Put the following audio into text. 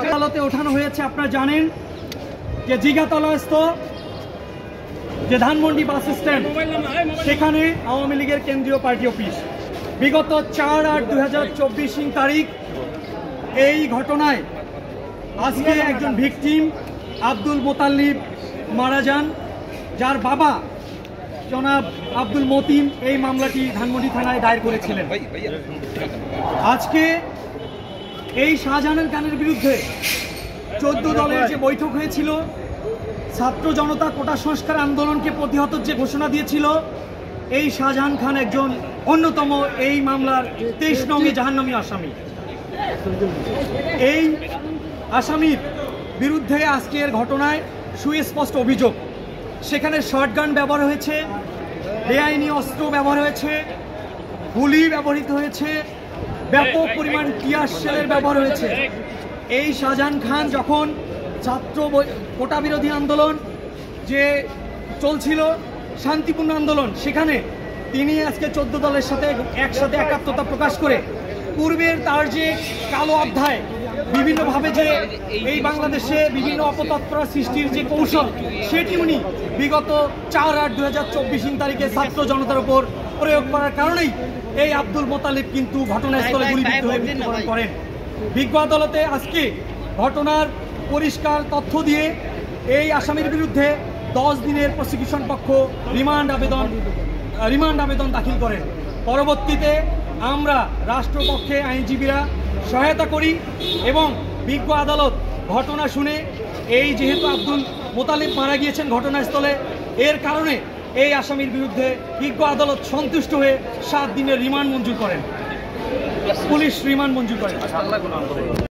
আদালতে ওঠানো হয়েছে। আপনারা জানেন যে জিগাতলাস্থ যে ধানমন্ডি বাস স্ট্যান্ড, সেখানে আওয়ামী লীগের কেন্দ্রীয় পার্টি অফিস। বিগত 4/8/2024 তারিখ এই ঘটনায় আজকে একজন ভিকটিম আব্দুল মোতাল্লিব মারা যান, যার বাবা জনাব আব্দুল মতিন এই মামলাটি ধানমন্ডি থানায় দায়ের করেছিলেন। আজকে এই শাহজাহানের খানের বিরুদ্ধে 14 দলের যে বৈঠক হয়েছিল, ছাত্র জনতা কোটা সংস্কার আন্দোলনকে প্রতিহতের যে ঘোষণা দিয়েছিল, এই শাহজাহান খান একজন অন্যতম এই মামলার 23 নং জাহান্নামী আসামি। এই আসামির বিরুদ্ধে আজকের ঘটনায় সুস্পষ্ট অভিযোগ। সেখানে শর্টগান ব্যবহার হয়েছে, বেআইনি অস্ত্র ব্যবহার হয়েছে, গুলি ব্যবহৃত হয়েছে, ব্যাপক পরিমাণ টিয়ার শেলের ব্যবহার হয়েছে। এই শাহজাহান খান যখন ছাত্র কোটা বিরোধী আন্দোলন যে চলছিল, শান্তিপূর্ণ আন্দোলন, সেখানে তিনি আজকে 14 দলের সাথে একসাথে একাত্মতা প্রকাশ করে পূর্বের তার যে কালো অধ্যায়, বিভিন্নভাবে যে এই বাংলাদেশে বিভিন্ন অপতৎপরা সৃষ্টির যে কৌশল, সেটি উনি বিগত 4/8/2024 তারিখে ছাত্র জনতার উপর প্রয়োগ করার কারণেই এই আব্দুল মোতালিব কিন্তু ঘটনাস্থলে গুলিবিদ্ধ হয়ে মৃত্যুবরণ করেন। বিজ্ঞ আদালতে আজকে ঘটনার পরিষ্কার তথ্য দিয়ে এই আসামির বিরুদ্ধে 10 দিনের প্রসিকিউশন পক্ষ রিমান্ড আবেদন দাখিল করেন। পরবর্তীতে আমরা রাষ্ট্রপক্ষে আইনজীবীরা সহায়তা করি এবং বিজ্ঞ আদালত ঘটনা শুনে এই যেহেতু আব্দুল মোতালিব মারা গিয়েছেন ঘটনাস্থলে, এর কারণে এই আসামির বিরুদ্ধে বিজ্ঞ আদালত সন্তুষ্ট হয়ে 7 দিনের রিমান্ড মঞ্জুর করেন, পুলিশ রিমান্ড মঞ্জুর করেন।